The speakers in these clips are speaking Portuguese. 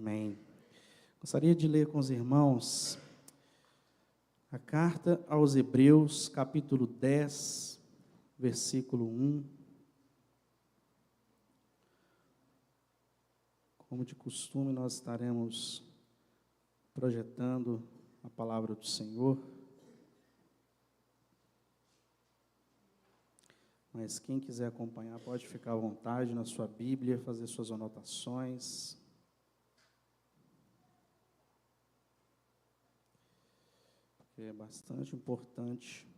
Amém. Gostaria de ler com os irmãos a carta aos Hebreus, capítulo 10, versículo 1. Como de costume, nós estaremos projetando a palavra do Senhor. Mas quem quiser acompanhar, pode ficar à vontade na sua Bíblia, fazer suas anotações. Porque é bastante importante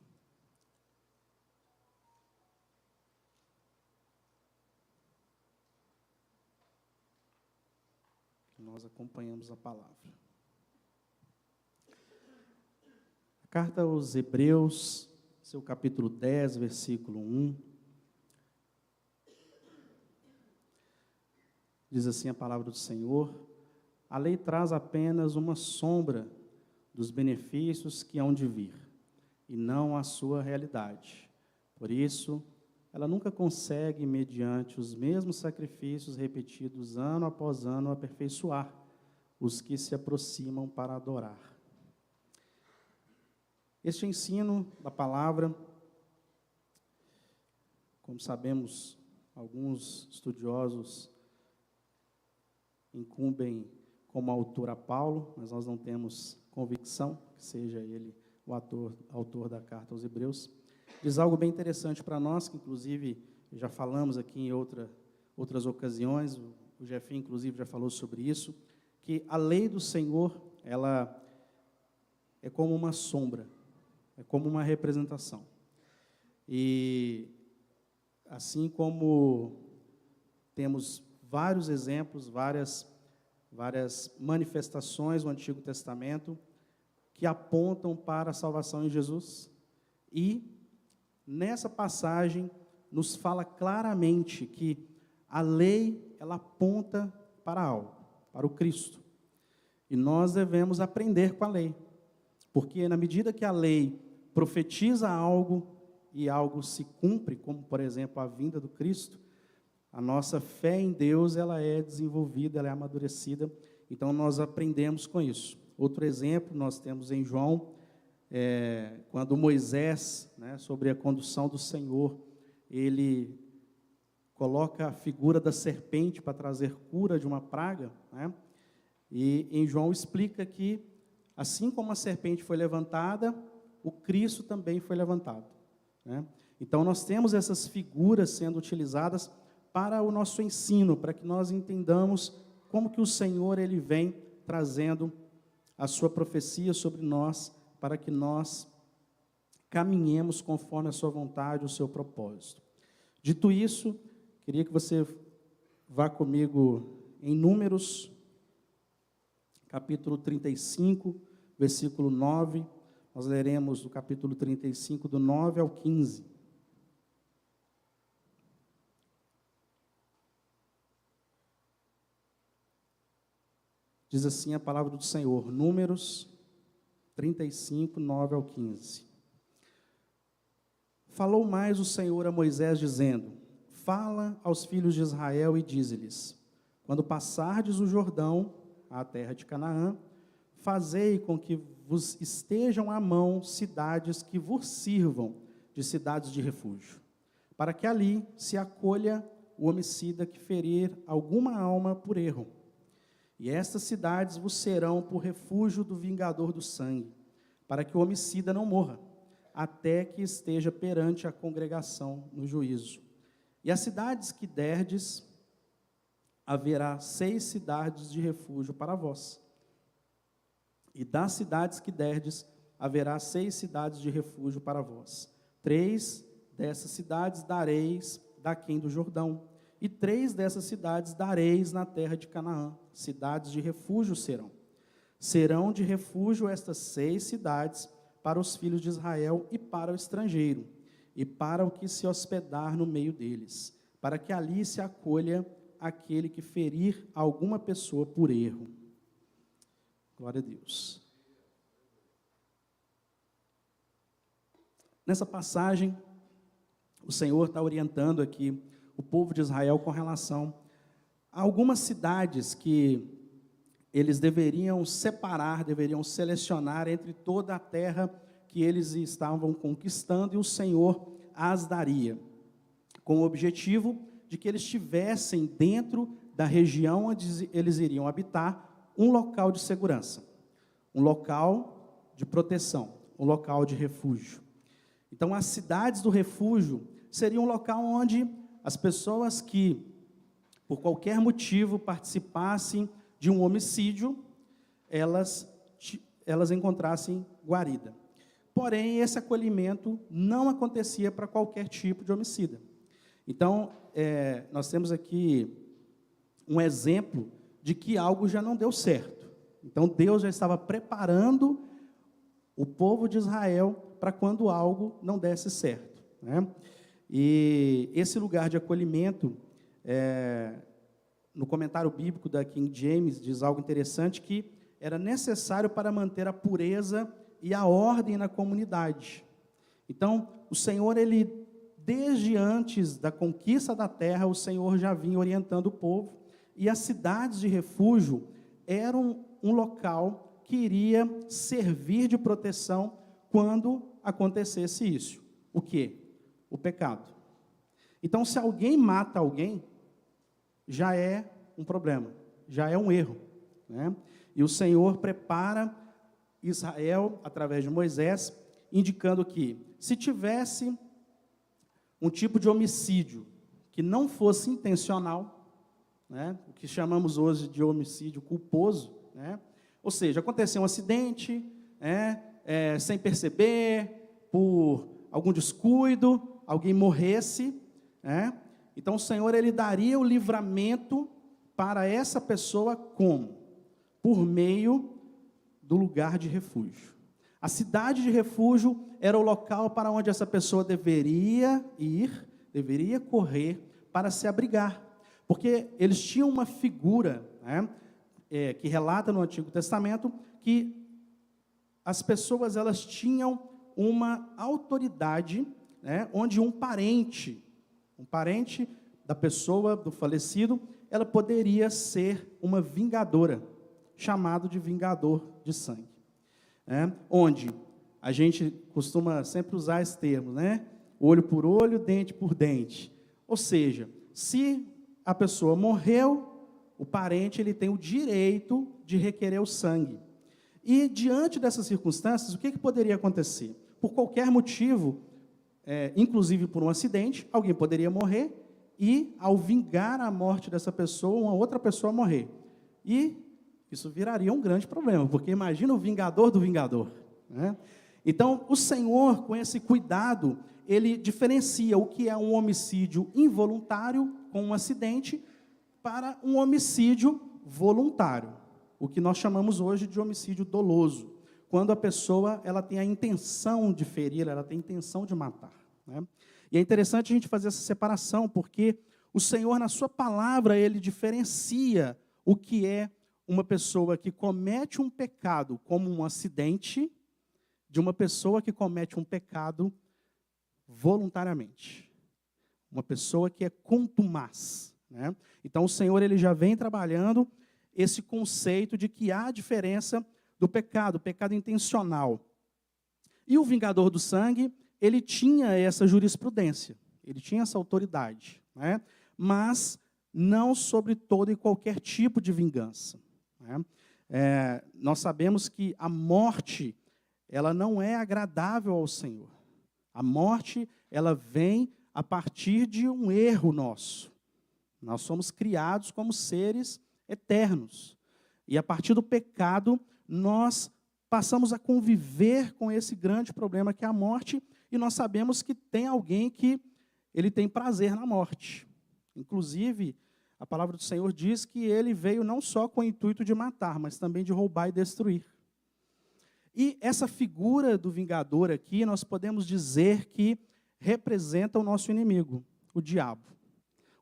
que nós acompanhemos a palavra. A carta aos Hebreus, seu capítulo 10, versículo 1. Diz assim a palavra do Senhor: a lei traz apenas uma sombra dos benefícios que hão de vir, e não a sua realidade. Por isso, ela nunca consegue, mediante os mesmos sacrifícios repetidos ano após ano, aperfeiçoar os que se aproximam para adorar. Este ensino da palavra, como sabemos, alguns estudiosos incumbem como autor a Paulo, mas nós não temos convicção que seja ele o autor da carta aos Hebreus. Diz algo bem interessante para nós, que inclusive já falamos aqui em outras ocasiões, o Jefinho inclusive já falou sobre isso, que a lei do Senhor, ela é como uma sombra, é como uma representação. E assim como temos vários exemplos, várias manifestações no Antigo Testamento que apontam para a salvação em Jesus. E nessa passagem nos fala claramente que a lei, ela aponta para algo, para o Cristo. E nós devemos aprender com a lei, porque na medida que a lei profetiza algo e algo se cumpre, como por exemplo a vinda do Cristo, a nossa fé em Deus, ela é desenvolvida, ela é amadurecida, então nós aprendemos com isso. Outro exemplo nós temos em João, quando Moisés, sobre a condução do Senhor, ele coloca a figura da serpente para trazer cura de uma praga, e em João explica que, assim como a serpente foi levantada, o Cristo também foi levantado. Então nós temos essas figuras sendo utilizadas para o nosso ensino, para que nós entendamos como que o Senhor ele vem trazendo a sua profecia sobre nós, para que nós caminhemos conforme a sua vontade, o seu propósito. Dito isso, queria que você vá comigo em Números, capítulo 35, versículo 9, nós leremos do capítulo 35, do 9 ao 15. Diz assim a palavra do Senhor, Números 35, 9 ao 15. Falou mais o Senhor a Moisés, dizendo: fala aos filhos de Israel e dize-lhes: quando passardes o Jordão, à terra de Canaã, fazei com que vos estejam à mão cidades que vos sirvam de cidades de refúgio, para que ali se acolha o homicida que ferir alguma alma por erro. E estas cidades vos serão por refúgio do vingador do sangue, para que o homicida não morra, até que esteja perante a congregação no juízo. E as cidades que derdes, haverá 6 cidades de refúgio para vós. E das cidades que derdes, haverá 6 cidades de refúgio para vós. 3 dessas cidades dareis daquém do Jordão, e 3 dessas cidades dareis na terra de Canaã. Cidades de refúgio serão. Serão de refúgio estas 6 cidades para os filhos de Israel e para o estrangeiro, e para o que se hospedar no meio deles, para que ali se acolha aquele que ferir alguma pessoa por erro. Glória a Deus. Nessa passagem, o Senhor está orientando aqui o povo de Israel com relação a algumas cidades que eles deveriam separar, deveriam selecionar entre toda a terra que eles estavam conquistando, e o Senhor as daria, com o objetivo de que eles tivessem dentro da região onde eles iriam habitar um local de segurança, um local de proteção, um local de refúgio. Então, as cidades do refúgio seriam um local onde as pessoas que, por qualquer motivo, participassem de um homicídio, elas encontrassem guarida. Porém, esse acolhimento não acontecia para qualquer tipo de homicida. Então, nós temos aqui um exemplo de que algo já não deu certo. Então, Deus já estava preparando o povo de Israel para quando algo não desse certo, né? E esse lugar de acolhimento, no comentário bíblico da King James, diz algo interessante, que era necessário para manter a pureza e a ordem na comunidade. Então, o Senhor, desde antes da conquista da terra, o Senhor já vinha orientando o povo, e as cidades de refúgio eram um local que iria servir de proteção quando acontecesse isso. O quê? O pecado. Então, se alguém mata alguém, já é um problema, já é um erro, né? E o Senhor prepara Israel, através de Moisés, indicando que, se tivesse um tipo de homicídio que não fosse intencional, né, o que chamamos hoje de homicídio culposo, né, ou seja, aconteceu um acidente, sem perceber, por algum descuido, alguém morresse, né, então o Senhor, Ele daria o livramento para essa pessoa como? Por meio do lugar de refúgio. A cidade de refúgio era o local para onde essa pessoa deveria ir, deveria correr para se abrigar. Porque eles tinham uma figura, né, que relata no Antigo Testamento, que as pessoas elas tinham uma autoridade, né, onde um parente da pessoa, do falecido, ela poderia ser uma vingadora, chamado de vingador de sangue. Onde a gente costuma sempre usar esse termo, né? Olho por olho, dente por dente. Ou seja, se a pessoa morreu, o parente ele tem o direito de requerer o sangue. E diante dessas circunstâncias, o que poderia acontecer? Por qualquer motivo, inclusive por um acidente, alguém poderia morrer e, ao vingar a morte dessa pessoa, uma outra pessoa morrer. E isso viraria um grande problema, porque imagina o vingador do vingador, né? Então, o Senhor, com esse cuidado, Ele diferencia o que é um homicídio involuntário, com um acidente, para um homicídio voluntário, o que nós chamamos hoje de homicídio doloso, quando a pessoa ela tem a intenção de ferir, ela tem a intenção de matar, né? E é interessante a gente fazer essa separação, porque o Senhor, na sua palavra, Ele diferencia o que é uma pessoa que comete um pecado como um acidente, de uma pessoa que comete um pecado voluntariamente. Uma pessoa que é contumaz, né? Então, o Senhor ele já vem trabalhando esse conceito de que há diferença do pecado, pecado intencional. E o vingador do sangue, ele tinha essa jurisprudência, ele tinha essa autoridade, né? Mas não sobre todo e qualquer tipo de vingança. Nós sabemos que a morte, ela não é agradável ao Senhor. A morte, ela vem a partir de um erro nosso. Nós somos criados como seres eternos. E a partir do pecado, nós passamos a conviver com esse grande problema que é a morte, e nós sabemos que tem alguém que ele tem prazer na morte. Inclusive, a palavra do Senhor diz que ele veio não só com o intuito de matar, mas também de roubar e destruir. E essa figura do vingador aqui, nós podemos dizer que representa o nosso inimigo, o diabo.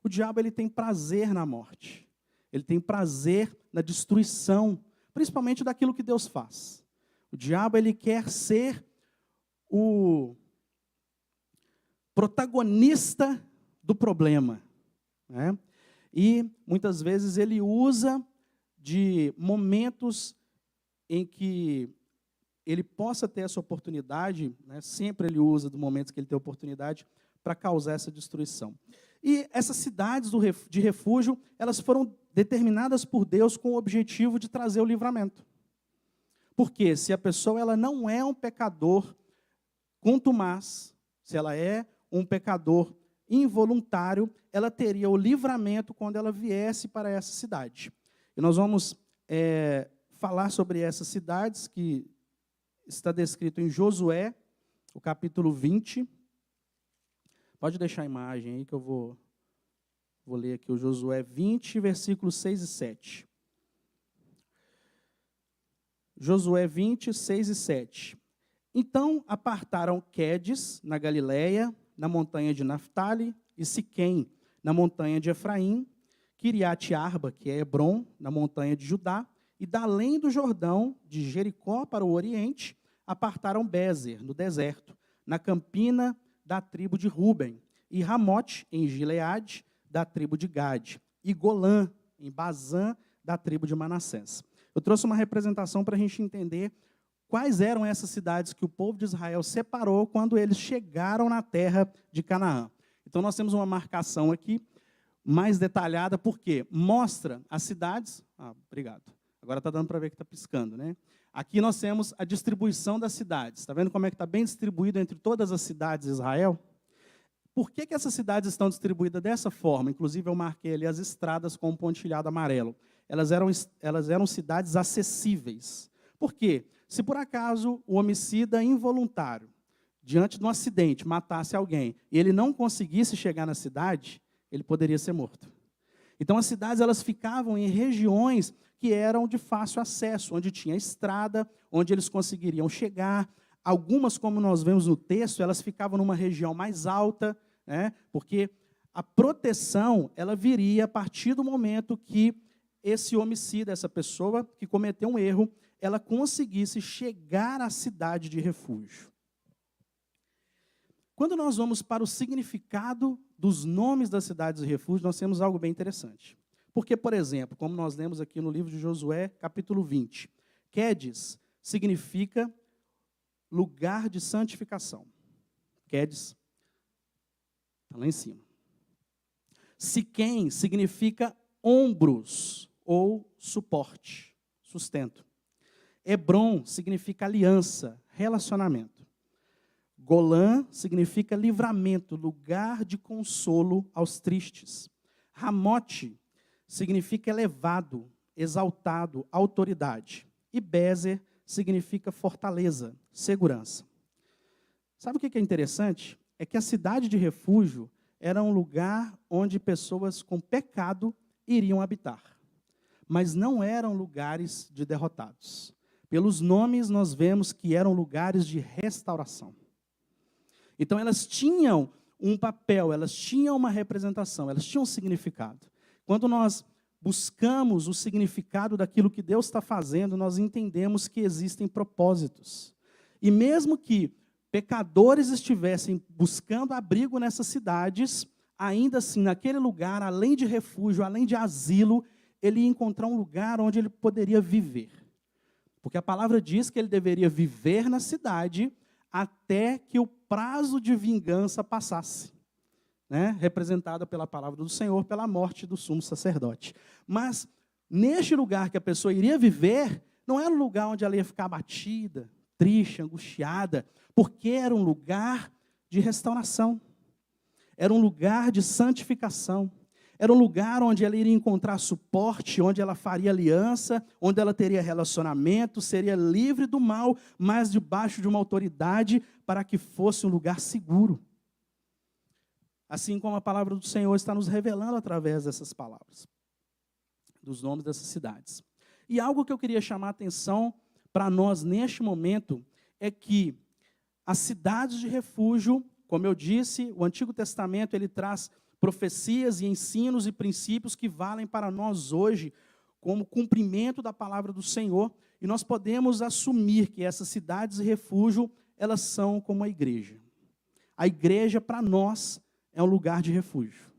O diabo ele tem prazer na morte. Ele tem prazer na destruição, principalmente daquilo que Deus faz. O diabo ele quer ser o protagonista do problema, né? E muitas vezes ele usa de momentos em que ele possa ter essa oportunidade, né, sempre ele usa do momento que ele tem oportunidade para causar essa destruição. E essas cidades de refúgio, elas foram determinadas por Deus com o objetivo de trazer o livramento. Porque se a pessoa ela não é um pecador contumaz, se ela é um pecador involuntário, ela teria o livramento quando ela viesse para essa cidade. E nós vamos falar sobre essas cidades, que está descrito em Josué, o capítulo 20. Pode deixar a imagem aí que eu vou ler aqui o Josué 20, versículos 6 e 7. Josué 20, 6 e 7. Então apartaram Quedes, na Galileia, na montanha de Naftali, e Siquém, na montanha de Efraim, Quiriate-Arba, que é Hebrom, na montanha de Judá, e da além do Jordão, de Jericó para o oriente, apartaram Bézer, no deserto, na campina da tribo de Ruben, e Ramote, em Gileade, da tribo de Gade, e Golã, em Bazã, da tribo de Manassés. Eu trouxe uma representação para a gente entender quais eram essas cidades que o povo de Israel separou quando eles chegaram na terra de Canaã. Então, nós temos uma marcação aqui, mais detalhada, porque mostra as cidades... obrigado. Agora está dando para ver que está piscando, né? Aqui nós temos a distribuição das cidades. Está vendo como é que está bem distribuído entre todas as cidades de Israel? Por que essas cidades estão distribuídas dessa forma? Inclusive, eu marquei ali as estradas com um pontilhado amarelo. Elas eram cidades acessíveis. Por quê? Se por acaso o homicida involuntário, diante de um acidente, matasse alguém, e ele não conseguisse chegar na cidade, ele poderia ser morto. Então, as cidades elas ficavam em regiões que eram de fácil acesso, onde tinha estrada, onde eles conseguiriam chegar. Algumas, como nós vemos no texto, elas ficavam numa região mais alta, né, porque a proteção ela viria a partir do momento que esse homicida, essa pessoa que cometeu um erro, ela conseguisse chegar à cidade de refúgio. Quando nós vamos para o significado dos nomes das cidades de refúgio, nós temos algo bem interessante. Porque, por exemplo, como nós lemos aqui no livro de Josué, capítulo 20, Quedes significa lugar de santificação. Quedes está lá em cima. Siquém significa ombros ou suporte, sustento. Hebrom significa aliança, relacionamento. Golã significa livramento, lugar de consolo aos tristes. Ramote significa elevado, exaltado, autoridade. E Bézer significa fortaleza, segurança. Sabe o que é interessante? É que a cidade de refúgio era um lugar onde pessoas com pecado iriam habitar. Mas não eram lugares de derrotados. Pelos nomes, nós vemos que eram lugares de restauração. Então, elas tinham um papel, elas tinham uma representação, elas tinham um significado. Quando nós buscamos o significado daquilo que Deus está fazendo, nós entendemos que existem propósitos. E mesmo que pecadores estivessem buscando abrigo nessas cidades, ainda assim, naquele lugar, além de refúgio, além de asilo, ele ia encontrar um lugar onde ele poderia viver. Porque a palavra diz que ele deveria viver na cidade até que o prazo de vingança passasse, né? Representada pela palavra do Senhor, pela morte do sumo sacerdote. Mas, neste lugar que a pessoa iria viver, não era um lugar onde ela ia ficar abatida, triste, angustiada, porque era um lugar de restauração, era um lugar de santificação, era um lugar onde ela iria encontrar suporte, onde ela faria aliança, onde ela teria relacionamento, seria livre do mal, mas debaixo de uma autoridade para que fosse um lugar seguro. Assim como a palavra do Senhor está nos revelando através dessas palavras, dos nomes dessas cidades. E algo que eu queria chamar a atenção para nós neste momento é que as cidades de refúgio, como eu disse, o Antigo Testamento ele traz profecias e ensinos e princípios que valem para nós hoje como cumprimento da palavra do Senhor, e nós podemos assumir que essas cidades de refúgio, elas são como a igreja. A igreja, para nós, é um lugar de refúgio,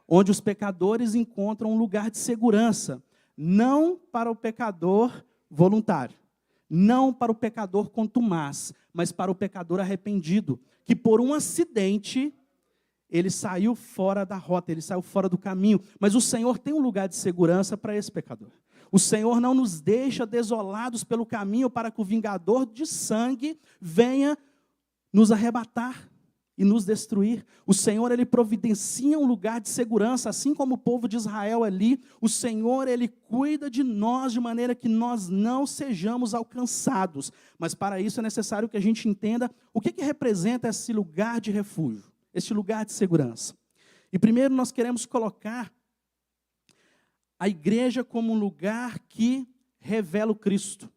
onde os pecadores encontram um lugar de segurança, não para o pecador voluntário, não para o pecador contumaz, mas para o pecador arrependido, que por um acidente, ele saiu fora da rota, ele saiu fora do caminho. Mas o Senhor tem um lugar de segurança para esse pecador. O Senhor não nos deixa desolados pelo caminho para que o vingador de sangue venha nos arrebatar e nos destruir. O Senhor, Ele providencia um lugar de segurança, assim como o povo de Israel ali. O Senhor, Ele cuida de nós de maneira que nós não sejamos alcançados. Mas para isso é necessário que a gente entenda o que representa esse lugar de refúgio, esse lugar de segurança. E primeiro nós queremos colocar a igreja como um lugar que revela o Cristo.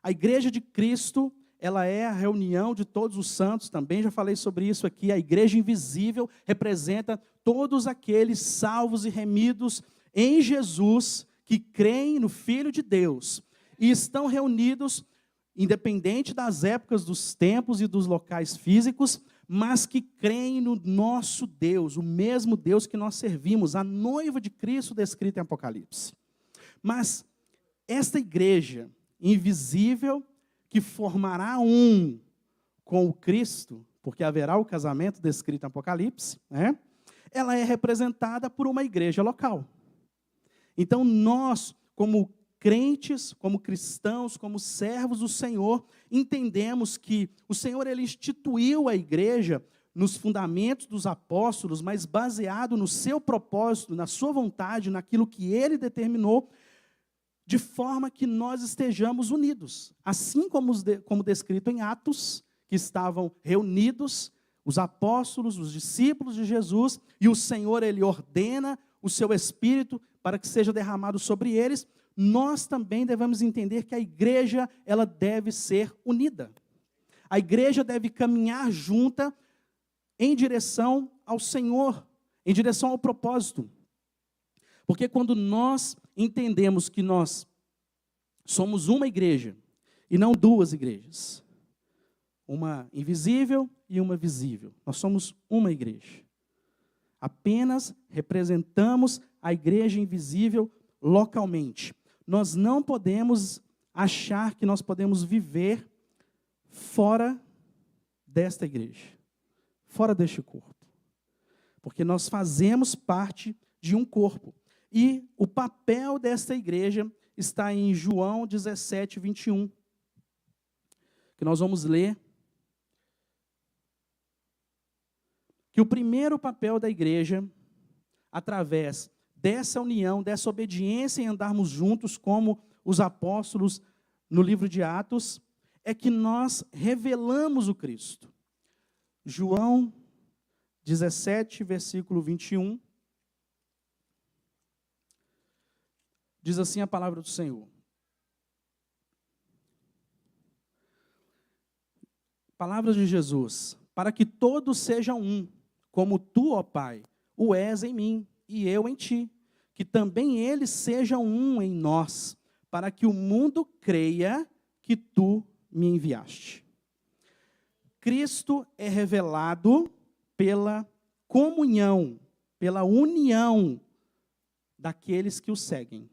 A igreja de Cristo, ela é a reunião de todos os santos, também já falei sobre isso aqui. A igreja invisível representa todos aqueles salvos e remidos em Jesus, que creem no Filho de Deus, e estão reunidos, independente das épocas, dos tempos e dos locais físicos, mas que creem no nosso Deus, o mesmo Deus que nós servimos, a noiva de Cristo descrita em Apocalipse. Mas esta igreja invisível, que formará um com o Cristo, porque haverá o casamento descrito em Apocalipse, né? Ela é representada por uma igreja local. Então nós, como crentes, como cristãos, como servos do Senhor, entendemos que o Senhor, Ele instituiu a igreja nos fundamentos dos apóstolos, mas baseado no seu propósito, na sua vontade, naquilo que Ele determinou, de forma que nós estejamos unidos. Assim como descrito em Atos, que estavam reunidos os apóstolos, os discípulos de Jesus, e o Senhor, Ele ordena o seu Espírito para que seja derramado sobre eles. Nós também devemos entender que a igreja, ela deve ser unida. A igreja deve caminhar junta em direção ao Senhor, em direção ao propósito. Porque quando nós entendemos que nós somos uma igreja, e não duas igrejas, uma invisível e uma visível, nós somos uma igreja. Apenas representamos a igreja invisível localmente. Nós não podemos achar que nós podemos viver fora desta igreja, fora deste corpo. Porque nós fazemos parte de um corpo. E o papel desta igreja está em João 17, 21, que nós vamos ler. Que o primeiro papel da igreja, através dessa união, dessa obediência em andarmos juntos, como os apóstolos no livro de Atos, é que nós revelamos o Cristo. João 17, versículo 21, diz assim a palavra do Senhor. Palavras de Jesus: para que todos sejam um, como tu, ó Pai, o és em mim e eu em ti, que também eles sejam um em nós, para que o mundo creia que tu me enviaste. Cristo é revelado pela comunhão, pela união daqueles que o seguem.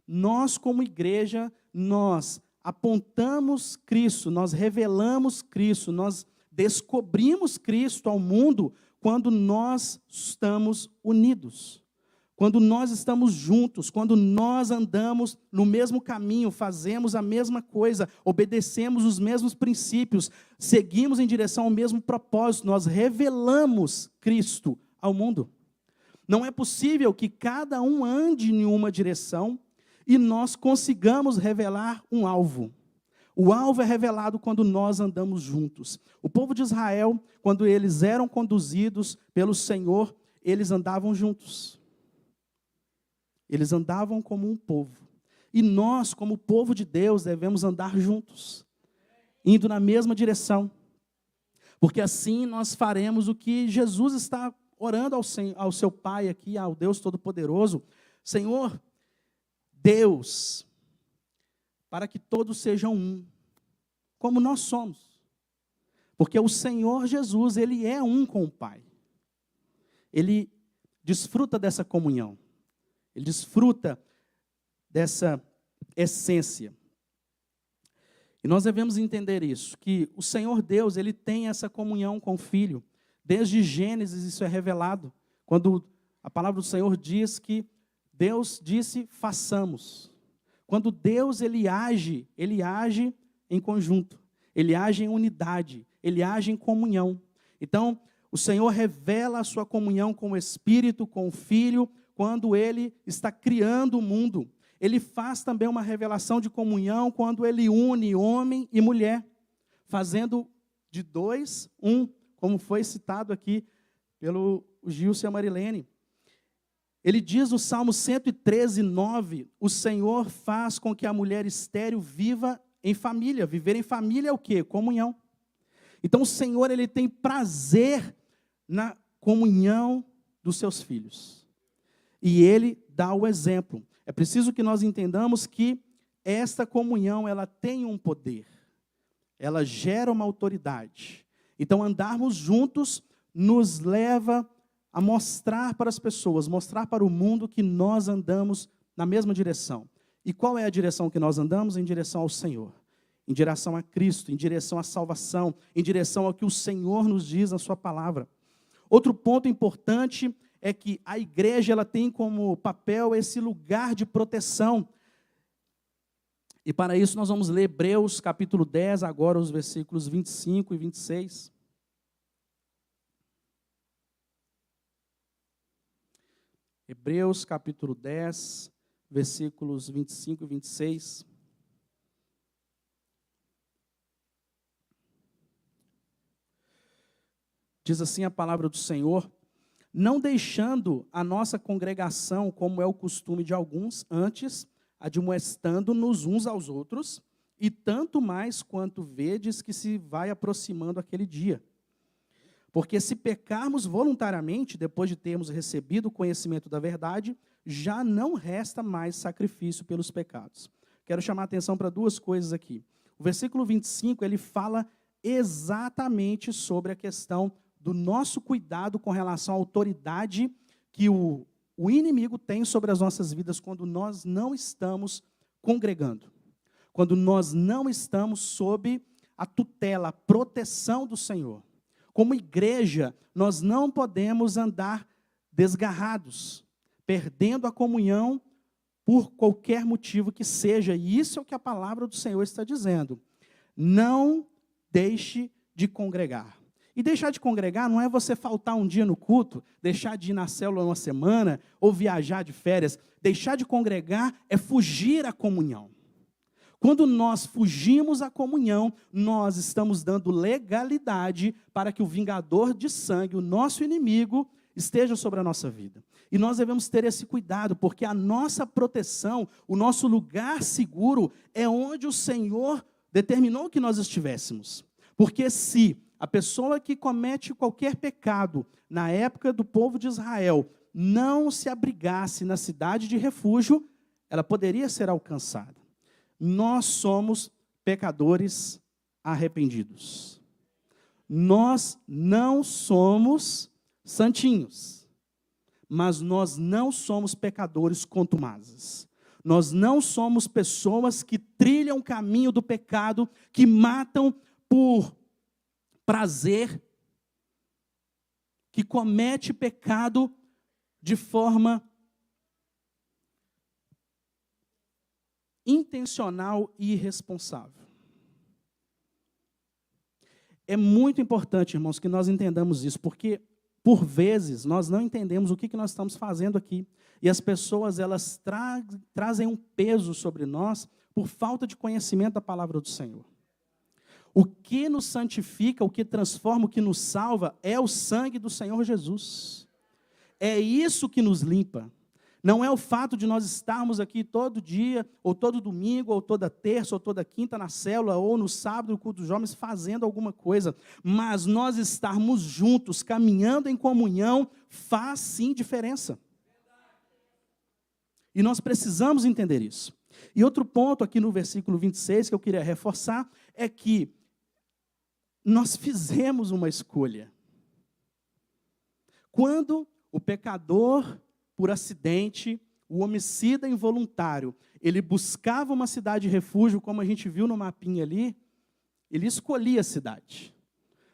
Nós, como igreja, nós apontamos Cristo, nós revelamos Cristo, nós descobrimos Cristo ao mundo quando nós estamos unidos, quando nós estamos juntos, quando nós andamos no mesmo caminho, fazemos a mesma coisa, obedecemos os mesmos princípios, seguimos em direção ao mesmo propósito, nós revelamos Cristo ao mundo. Não é possível que cada um ande em uma direção e nós consigamos revelar um alvo. O alvo é revelado quando nós andamos juntos. O povo de Israel, quando eles eram conduzidos pelo Senhor, eles andavam juntos. Eles andavam como um povo. E nós, como povo de Deus, devemos andar juntos, indo na mesma direção. Porque assim nós faremos o que Jesus está orando ao seu Pai aqui, ao Deus Todo-Poderoso. Senhor, Deus, para que todos sejam um, como nós somos. Porque o Senhor Jesus, Ele é um com o Pai. Ele desfruta dessa comunhão. Ele desfruta dessa essência. E nós devemos entender isso, que o Senhor Deus, Ele tem essa comunhão com o Filho. Desde Gênesis isso é revelado, quando a palavra do Senhor diz que Deus disse, façamos. Quando Deus Ele age em conjunto, Ele age em unidade, Ele age em comunhão. Então, o Senhor revela a sua comunhão com o Espírito, com o Filho, quando Ele está criando o mundo. Ele faz também uma revelação de comunhão quando Ele une homem e mulher, fazendo de dois, um, como foi citado aqui pelo Gilson e a Marilene. Ele diz no Salmo 113, 9, o Senhor faz com que a mulher estéril viva em família. Viver em família é o quê? Comunhão. Então o Senhor, Ele tem prazer na comunhão dos seus filhos. E Ele dá o exemplo. É preciso que nós entendamos que esta comunhão, ela tem um poder. Ela gera uma autoridade. Então, andarmos juntos nos leva a mostrar para as pessoas, mostrar para o mundo que nós andamos na mesma direção. E qual é a direção que nós andamos? Em direção ao Senhor. Em direção a Cristo, em direção à salvação, em direção ao que o Senhor nos diz na sua palavra. Outro ponto importante é que a igreja ela tem como papel esse lugar de proteção. E para isso nós vamos ler Hebreus capítulo 10, agora os versículos 25 e 26. Hebreus capítulo 10, versículos 25 e 26. Diz assim a palavra do Senhor: não deixando a nossa congregação, como é o costume de alguns, antes admoestando-nos uns aos outros, e tanto mais quanto vedes que se vai aproximando aquele dia. Porque se pecarmos voluntariamente, depois de termos recebido o conhecimento da verdade, já não resta mais sacrifício pelos pecados. Quero chamar a atenção para duas coisas aqui. O versículo 25, ele fala exatamente sobre a questão do nosso cuidado com relação à autoridade que o inimigo tem sobre as nossas vidas quando nós não estamos congregando. Quando nós não estamos sob a tutela, a proteção do Senhor. Como igreja, nós não podemos andar desgarrados, perdendo a comunhão por qualquer motivo que seja. E isso é o que a palavra do Senhor está dizendo. Não deixe de congregar. E deixar de congregar não é você faltar um dia no culto, deixar de ir na célula uma semana, ou viajar de férias. Deixar de congregar é fugir à comunhão. Quando nós fugimos à comunhão, nós estamos dando legalidade para que o vingador de sangue, o nosso inimigo, esteja sobre a nossa vida. E nós devemos ter esse cuidado, porque a nossa proteção, o nosso lugar seguro, é onde o Senhor determinou que nós estivéssemos. Porque se a pessoa que comete qualquer pecado na época do povo de Israel não se abrigasse na cidade de refúgio, ela poderia ser alcançada. Nós somos pecadores arrependidos. Nós não somos santinhos, mas nós não somos pecadores contumazes. Nós não somos pessoas que trilham o caminho do pecado, que matam por prazer, que comete pecado de forma intencional e irresponsável. É muito importante, irmãos, que nós entendamos isso, porque, por vezes, nós não entendemos o que nós estamos fazendo aqui. E as pessoas, elas trazem um peso sobre nós por falta de conhecimento da palavra do Senhor. O que nos santifica, o que transforma, o que nos salva, é o sangue do Senhor Jesus. É isso que nos limpa. Não é o fato de nós estarmos aqui todo dia, ou todo domingo, ou toda terça, ou toda quinta na célula, ou no sábado, no culto dos jovens, fazendo alguma coisa. Mas nós estarmos juntos, caminhando em comunhão, faz sim diferença. E nós precisamos entender isso. E outro ponto aqui no versículo 26, que eu queria reforçar, é que nós fizemos uma escolha. Quando o pecador, por acidente, o homicida involuntário, ele buscava uma cidade de refúgio, como a gente viu no mapinha ali, ele escolhia a cidade.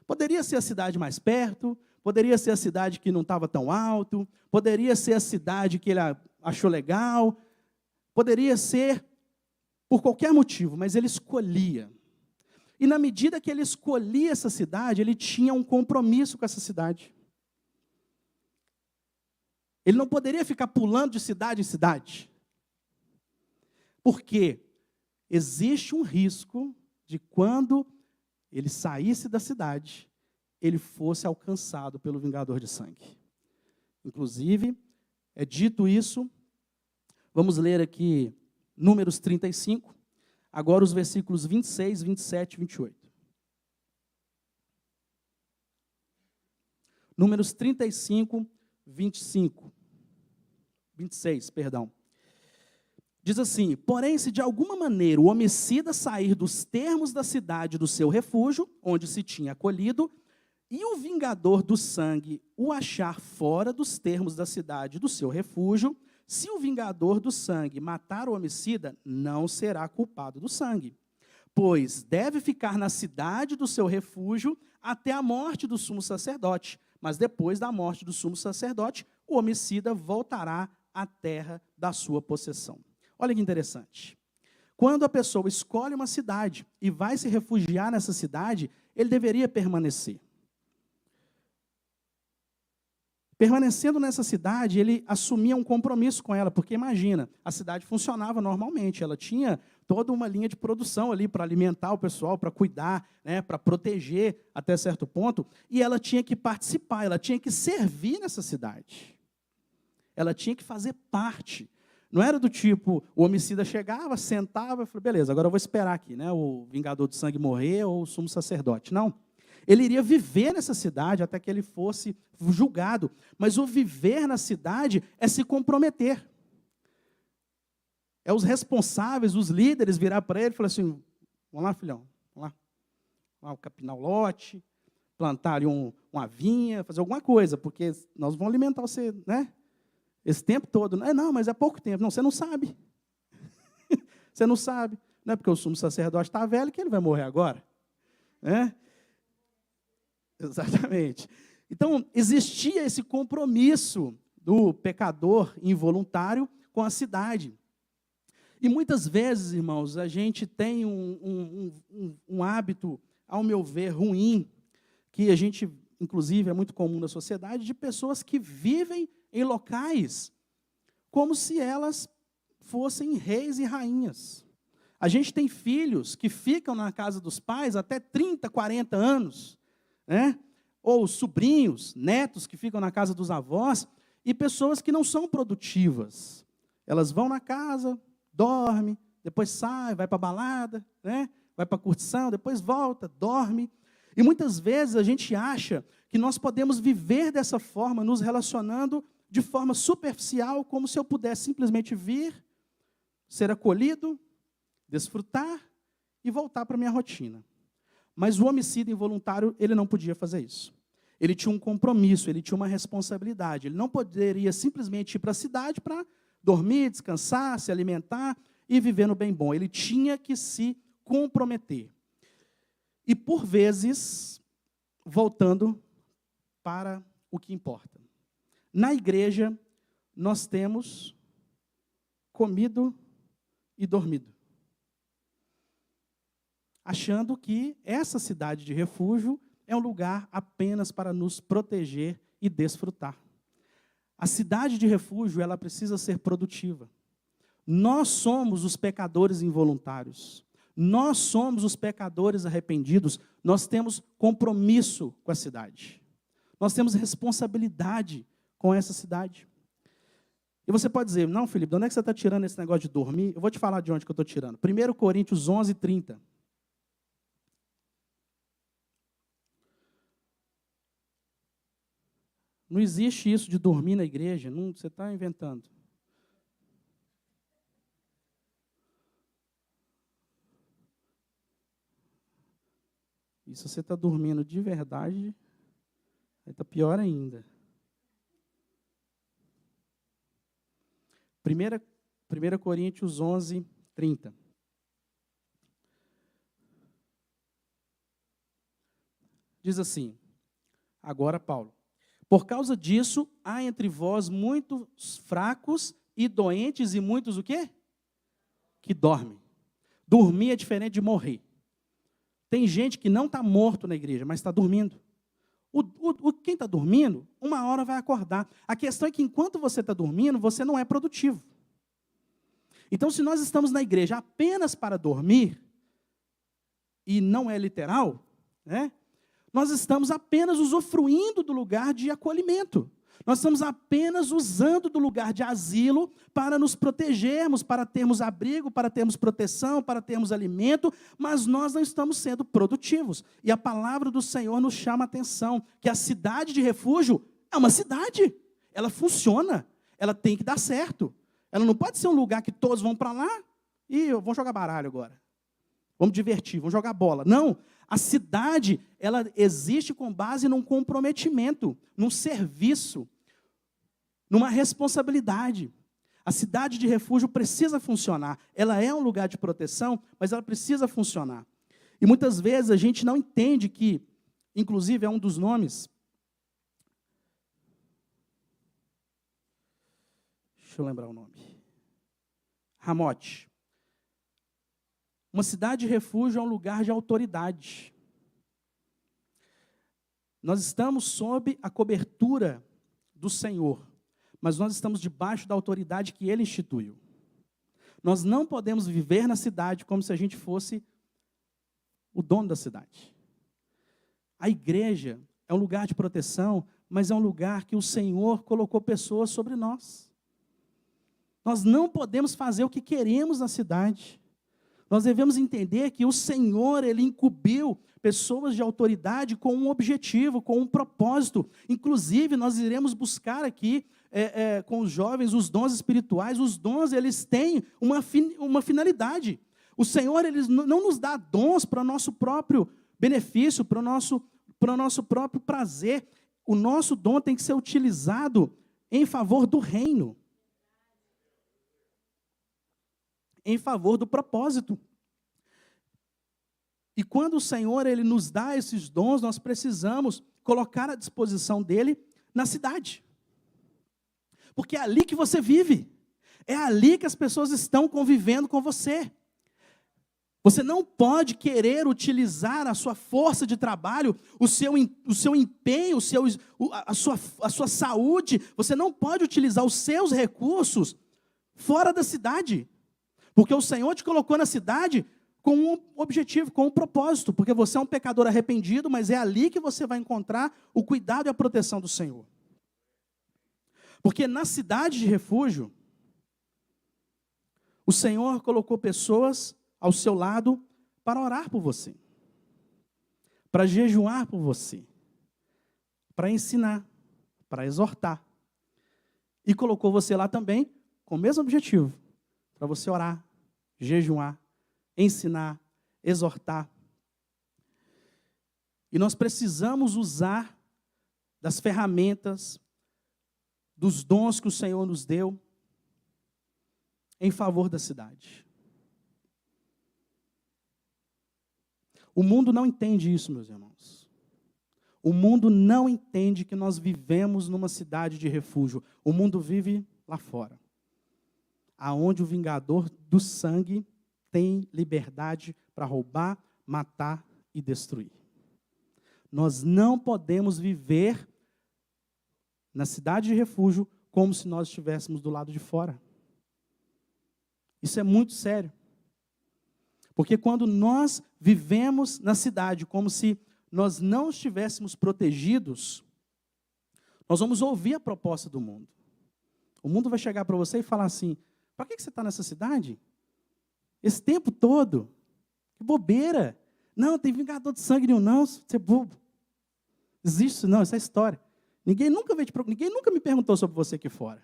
Poderia ser a cidade mais perto, poderia ser a cidade que não estava tão alto, poderia ser a cidade que ele achou legal, poderia ser por qualquer motivo, mas ele escolhia. E na medida que ele escolhia essa cidade, ele tinha um compromisso com essa cidade. Ele não poderia ficar pulando de cidade em cidade. Porque existe um risco de quando ele saísse da cidade, ele fosse alcançado pelo vingador de sangue. Inclusive, é dito isso, vamos ler aqui Números 35, agora os versículos 26, 27 e 28. Números 35, 26, perdão. Diz assim: porém, se de alguma maneira o homicida sair dos termos da cidade do seu refúgio, onde se tinha acolhido, e o vingador do sangue o achar fora dos termos da cidade do seu refúgio, se o vingador do sangue matar o homicida, não será culpado do sangue, pois deve ficar na cidade do seu refúgio até a morte do sumo sacerdote. Mas depois da morte do sumo sacerdote, o homicida voltará à terra da sua possessão. Olha que interessante. Quando a pessoa escolhe uma cidade e vai se refugiar nessa cidade, ele deveria permanecer. Permanecendo nessa cidade, ele assumia um compromisso com ela, porque imagina, a cidade funcionava normalmente, ela tinha toda uma linha de produção ali para alimentar o pessoal, para cuidar, né, para proteger até certo ponto, e ela tinha que participar, ela tinha que servir nessa cidade. Ela tinha que fazer parte. Não era do tipo, o homicida chegava, sentava e falava, beleza, agora eu vou esperar aqui, né, o vingador de sangue morrer ou o sumo sacerdote. Não. Ele iria viver nessa cidade até que ele fosse julgado. Mas o viver na cidade é se comprometer. É os responsáveis, os líderes virar para ele e falar assim, vamos lá, filhão, vamos lá capinar o lote, plantar ali uma vinha, fazer alguma coisa, porque nós vamos alimentar você, né? Esse tempo todo. Não, mas é pouco tempo. Não, você não sabe. Você não sabe. Não é porque o sumo sacerdote está velho que ele vai morrer agora. Né? Exatamente. Então, existia esse compromisso do pecador involuntário com a cidade. E muitas vezes, irmãos, a gente tem um hábito, ao meu ver, ruim, que a gente, inclusive, é muito comum na sociedade, de pessoas que vivem em locais como se elas fossem reis e rainhas. A gente tem filhos que ficam na casa dos pais até 30, 40 anos, né? Ou sobrinhos, netos que ficam na casa dos avós, e pessoas que não são produtivas. Elas vão na casa, dormem, depois sai, vai para a balada, né? Vai para a curtição, depois volta, dorme. E muitas vezes a gente acha que nós podemos viver dessa forma, nos relacionando de forma superficial, como se eu pudesse simplesmente vir, ser acolhido, desfrutar e voltar para a minha rotina. Mas o homicida involuntário, ele não podia fazer isso. Ele tinha um compromisso, ele tinha uma responsabilidade. Ele não poderia simplesmente ir para a cidade para dormir, descansar, se alimentar e viver no bem bom. Ele tinha que se comprometer. E, por vezes, voltando para o que importa. Na igreja, nós temos comido e dormido, achando que essa cidade de refúgio é um lugar apenas para nos proteger e desfrutar. A cidade de refúgio, ela precisa ser produtiva. Nós somos os pecadores involuntários. Nós somos os pecadores arrependidos. Nós temos compromisso com a cidade. Nós temos responsabilidade com essa cidade. E você pode dizer, não, Felipe, de onde é que você está tirando esse negócio de dormir? Eu vou te falar de onde que eu estou tirando. 1 Coríntios 11, 30. Não existe isso de dormir na igreja, não, você está inventando. E se você está dormindo de verdade, aí está pior ainda. 1 Coríntios 11, 30. Diz assim, agora Paulo: por causa disso, há entre vós muitos fracos e doentes e muitos o quê? Que dormem. Dormir é diferente de morrer. Tem gente que não está morto na igreja, mas está dormindo. Quem está dormindo, uma hora vai acordar. A questão é que enquanto você está dormindo, você não é produtivo. Então, se nós estamos na igreja apenas para dormir, e não é literal, né? Nós estamos apenas usufruindo do lugar de acolhimento. Nós estamos apenas usando do lugar de asilo para nos protegermos, para termos abrigo, para termos proteção, para termos alimento, mas nós não estamos sendo produtivos. E a palavra do Senhor nos chama a atenção, que a cidade de refúgio é uma cidade. Ela funciona, ela tem que dar certo. Ela não pode ser um lugar que todos vão para lá e vamos jogar baralho agora. Vamos divertir, vamos jogar bola. Não, a cidade, ela existe com base num comprometimento, num serviço, numa responsabilidade. A cidade de refúgio precisa funcionar. Ela é um lugar de proteção, mas ela precisa funcionar. E muitas vezes a gente não entende que, inclusive é um dos nomes, deixa eu lembrar o nome, Ramote. Uma cidade de refúgio é um lugar de autoridade. Nós estamos sob a cobertura do Senhor, mas nós estamos debaixo da autoridade que Ele instituiu. Nós não podemos viver na cidade como se a gente fosse o dono da cidade. A igreja é um lugar de proteção, mas é um lugar que o Senhor colocou pessoas sobre nós. Nós não podemos fazer o que queremos na cidade. Nós devemos entender que o Senhor, Ele incumbiu pessoas de autoridade com um objetivo, com um propósito. Inclusive, nós iremos buscar aqui, com os jovens, os dons espirituais. Os dons, eles têm uma finalidade. O Senhor, Ele não nos dá dons para o nosso próprio benefício, para o nosso próprio prazer. O nosso dom tem que ser utilizado em favor do reino. Em favor do propósito. E quando o Senhor, Ele nos dá esses dons, nós precisamos colocar à disposição dEle na cidade. Porque é ali que você vive. É ali que as pessoas estão convivendo com você. Você não pode querer utilizar a sua força de trabalho, o seu empenho, a sua saúde. Você não pode utilizar os seus recursos fora da cidade. Porque o Senhor te colocou na cidade com um objetivo, com um propósito. Porque você é um pecador arrependido, mas é ali que você vai encontrar o cuidado e a proteção do Senhor. Porque na cidade de refúgio, o Senhor colocou pessoas ao seu lado para orar por você. Para jejuar por você. Para ensinar, para exortar. E colocou você lá também com o mesmo objetivo. Para você orar, jejuar, ensinar, exortar. E nós precisamos usar das ferramentas, dos dons que o Senhor nos deu, em favor da cidade. O mundo não entende isso, meus irmãos. O mundo não entende que nós vivemos numa cidade de refúgio. O mundo vive lá fora. Aonde o vingador do sangue tem liberdade para roubar, matar e destruir. Nós não podemos viver na cidade de refúgio como se nós estivéssemos do lado de fora. Isso é muito sério. Porque quando nós vivemos na cidade como se nós não estivéssemos protegidos, nós vamos ouvir a proposta do mundo. O mundo vai chegar para você e falar assim: para que você está nessa cidade? Esse tempo todo? Que bobeira. Não, tem vingador de sangue nenhum, não, você é bobo. Existe isso não, essa é história. Ninguém nunca me perguntou sobre você aqui fora.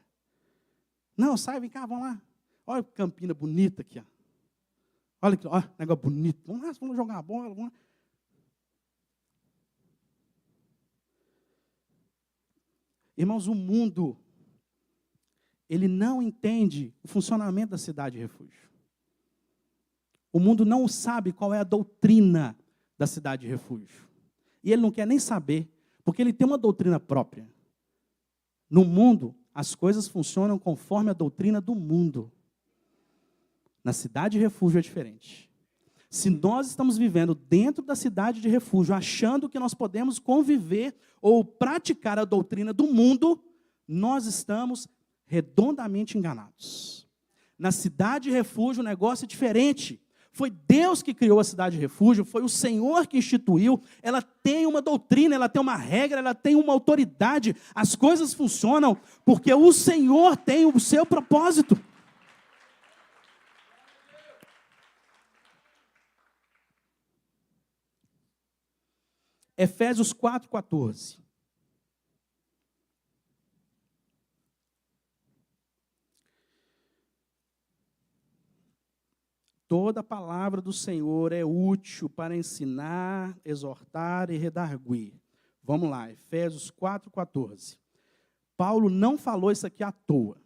Não, sai, vem cá, vamos lá. Olha que Campina bonita aqui. Ó. Olha que negócio bonito. Vamos lá, vamos jogar a bola. Vamos lá. Irmãos, o mundo, ele não entende o funcionamento da cidade refúgio. O mundo não sabe qual é a doutrina da cidade refúgio. E ele não quer nem saber, porque ele tem uma doutrina própria. No mundo, as coisas funcionam conforme a doutrina do mundo. Na cidade refúgio é diferente. Se nós estamos vivendo dentro da cidade de refúgio, achando que nós podemos conviver ou praticar a doutrina do mundo, nós estamos redondamente enganados. Na cidade refúgio o negócio é diferente. Foi Deus que criou a cidade refúgio, foi o Senhor que instituiu. Ela tem uma doutrina, ela tem uma regra, ela tem uma autoridade. As coisas funcionam porque o Senhor tem o seu propósito. Efésios 4:14. Toda a palavra do Senhor é útil para ensinar, exortar e redarguir. Vamos lá, Efésios 4:14. Paulo não falou isso aqui à toa.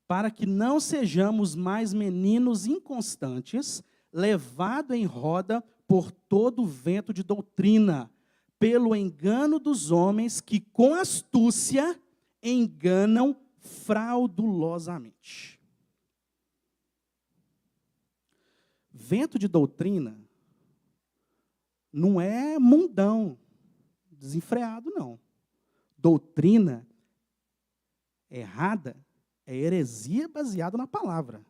Para que não sejamos mais meninos inconstantes, levados em roda por todo o vento de doutrina, pelo engano dos homens que com astúcia enganam fraudulosamente. Vento de doutrina não é mundão, desenfreado, não. Doutrina errada é heresia baseada na palavra.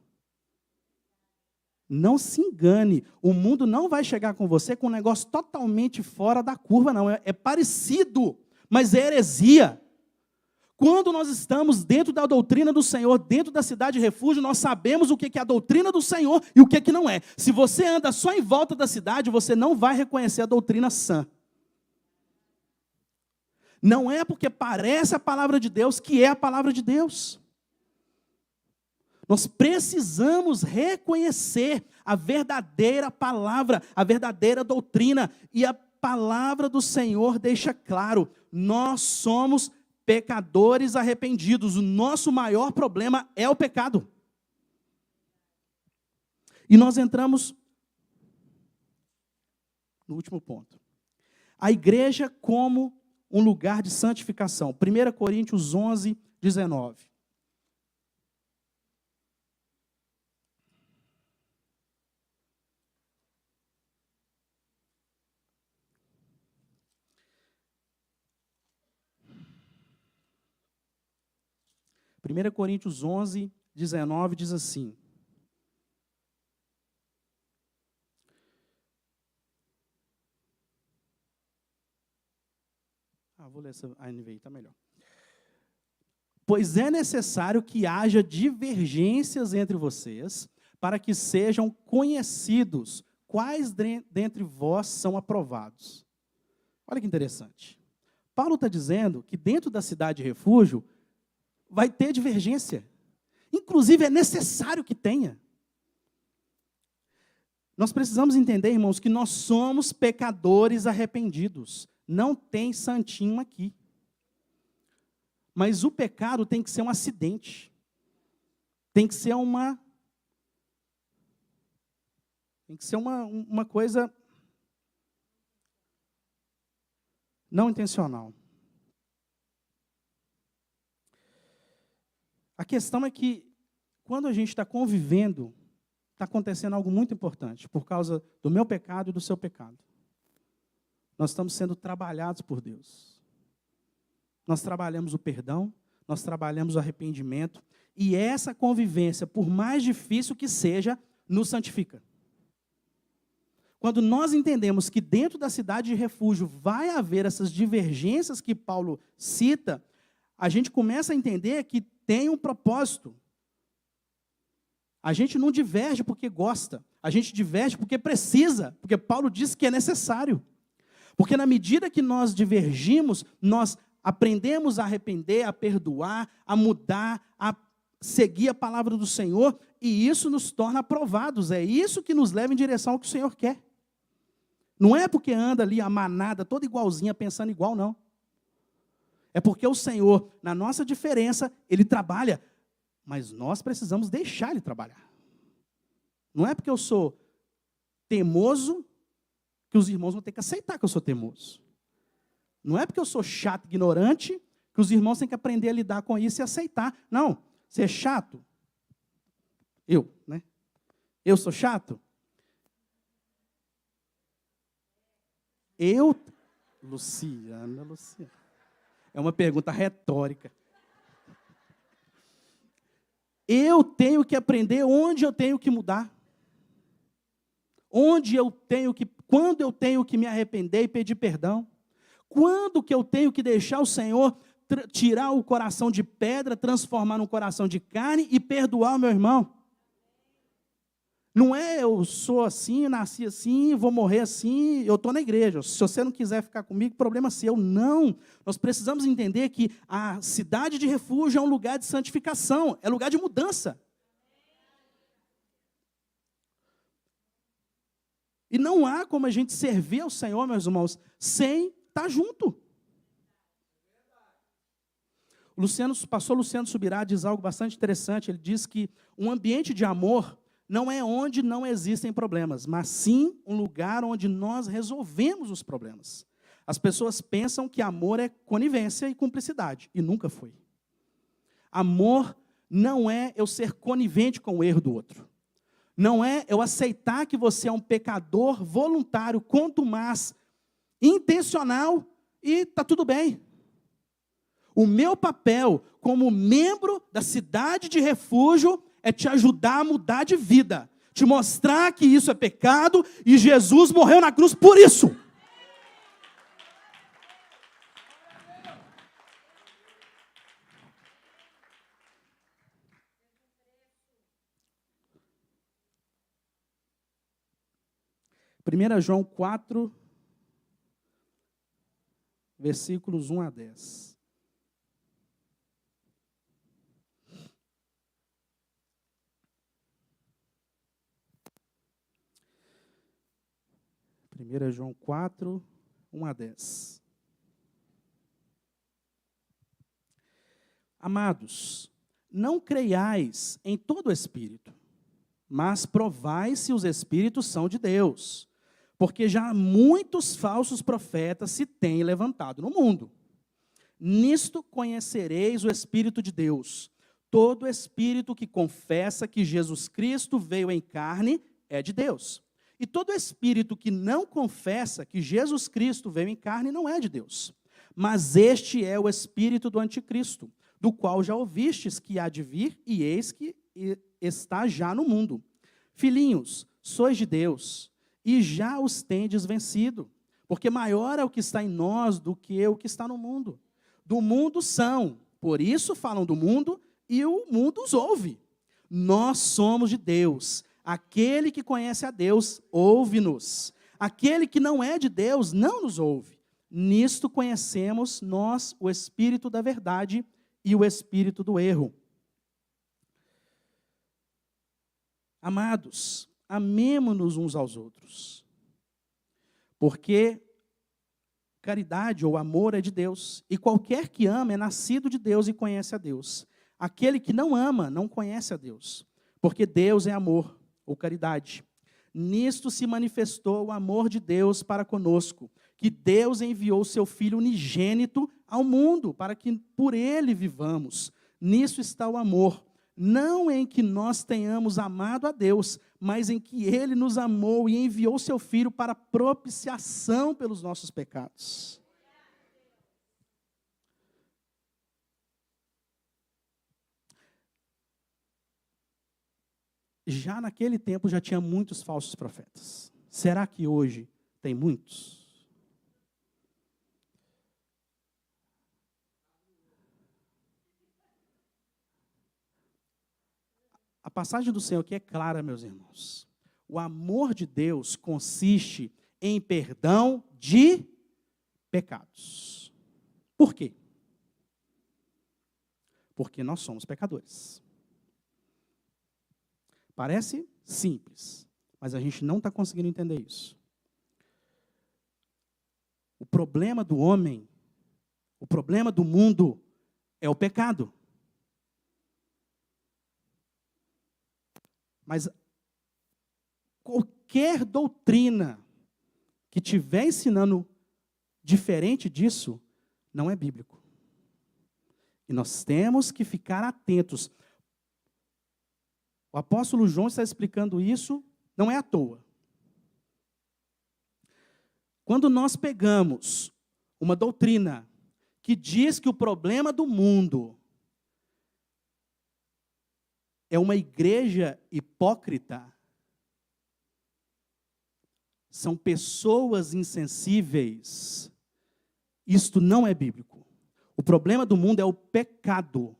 Não se engane, o mundo não vai chegar com você com um negócio totalmente fora da curva, não. É parecido, mas é heresia. Quando nós estamos dentro da doutrina do Senhor, dentro da cidade de refúgio, nós sabemos o que é a doutrina do Senhor e o que não é. Se você anda só em volta da cidade, você não vai reconhecer a doutrina sã. Não é porque parece a palavra de Deus que é a palavra de Deus. Nós precisamos reconhecer a verdadeira palavra, a verdadeira doutrina. E a palavra do Senhor deixa claro, nós somos pecadores arrependidos. O nosso maior problema é o pecado. E nós entramos no último ponto. A igreja como um lugar de santificação. 1 Coríntios 11, 19. Primeira Coríntios 11, 19 diz assim. Vou ler essa NVI, está melhor. Pois é necessário que haja divergências entre vocês, para que sejam conhecidos quais dentre vós são aprovados. Olha que interessante. Paulo está dizendo que dentro da cidade de refúgio vai ter divergência. Inclusive, é necessário que tenha. Nós precisamos entender, irmãos, que nós somos pecadores arrependidos. Não tem santinho aqui. Mas o pecado tem que ser um acidente. Tem que ser uma coisa não intencional. A questão é que, quando a gente está convivendo, está acontecendo algo muito importante, por causa do meu pecado e do seu pecado. Nós estamos sendo trabalhados por Deus. Nós trabalhamos o perdão, nós trabalhamos o arrependimento, e essa convivência, por mais difícil que seja, nos santifica. Quando nós entendemos que dentro da cidade de refúgio vai haver essas divergências que Paulo cita, a gente começa a entender que tem um propósito. A gente não diverge porque gosta, a gente diverge porque precisa, porque Paulo diz que é necessário. Porque na medida que nós divergimos, nós aprendemos a arrepender, a perdoar, a mudar, a seguir a palavra do Senhor, e isso nos torna aprovados. É isso que nos leva em direção ao que o Senhor quer. Não é porque anda ali a manada toda igualzinha, pensando igual, não. É porque o Senhor, na nossa diferença, Ele trabalha, mas nós precisamos deixar Ele trabalhar. Não é porque eu sou teimoso que os irmãos vão ter que aceitar que eu sou teimoso. Não é porque eu sou chato, ignorante, que os irmãos têm que aprender a lidar com isso e aceitar. Não, ser chato, né? Eu sou chato? Luciana. É uma pergunta retórica. Eu tenho que aprender onde eu tenho que mudar. Quando eu tenho que me arrepender e pedir perdão. Quando que eu tenho que deixar o Senhor tirar o coração de pedra, transformar num coração de carne e perdoar o meu irmão. Não é eu sou assim, nasci assim, vou morrer assim, eu estou na igreja. Se você não quiser ficar comigo, problema seu. Não. Nós precisamos entender que a cidade de refúgio é um lugar de santificação, é lugar de mudança. E não há como a gente servir ao Senhor, meus irmãos, sem estar junto. O pastor Luciano Subirá diz algo bastante interessante. Ele diz que um ambiente de amor não é onde não existem problemas, mas sim um lugar onde nós resolvemos os problemas. As pessoas pensam que amor é conivência e cumplicidade, e nunca foi. Amor não é eu ser conivente com o erro do outro. Não é eu aceitar que você é um pecador voluntário, contumaz, intencional, e está tudo bem. O meu papel como membro da cidade de refúgio é te ajudar a mudar de vida, te mostrar que isso é pecado e Jesus morreu na cruz por isso. Primeira João 4, versículos 1 a 10. Primeira João 4, 1 a 10. Amados, não creiais em todo espírito, mas provai se os espíritos são de Deus, porque já muitos falsos profetas se têm levantado no mundo. Nisto conhecereis o Espírito de Deus. Todo espírito que confessa que Jesus Cristo veio em carne é de Deus. E todo espírito que não confessa que Jesus Cristo veio em carne não é de Deus. Mas este é o espírito do anticristo, do qual já ouvistes que há de vir, e eis que está já no mundo. Filhinhos, sois de Deus, e já os tendes vencido, porque maior é o que está em nós do que o que está no mundo. Do mundo são, por isso falam do mundo, e o mundo os ouve. Nós somos de Deus. Aquele que conhece a Deus, ouve-nos. Aquele que não é de Deus, não nos ouve. Nisto conhecemos nós o espírito da verdade e o espírito do erro. Amados, amemo-nos uns aos outros, porque caridade ou amor é de Deus, e qualquer que ama é nascido de Deus e conhece a Deus. Aquele que não ama não conhece a Deus, porque Deus é amor, ou caridade. Nisto se manifestou o amor de Deus para conosco, que Deus enviou seu Filho unigênito ao mundo, para que por ele vivamos. Nisso está o amor, não em que nós tenhamos amado a Deus, mas em que ele nos amou e enviou seu Filho para propiciação pelos nossos pecados. Já naquele tempo já tinha muitos falsos profetas. Será que hoje tem muitos? A passagem do Senhor aqui é clara, meus irmãos. O amor de Deus consiste em perdão de pecados. Por quê? Porque nós somos pecadores. Parece simples, mas a gente não está conseguindo entender isso. O problema do homem, O problema do mundo é o pecado. Mas qualquer doutrina que estiver ensinando diferente disso, não é bíblico. E nós temos que ficar atentos. O apóstolo João está explicando isso, não é à toa. Quando nós pegamos uma doutrina que diz que o problema do mundo é uma igreja hipócrita, são pessoas insensíveis, isto não é bíblico. O problema do mundo é o pecado.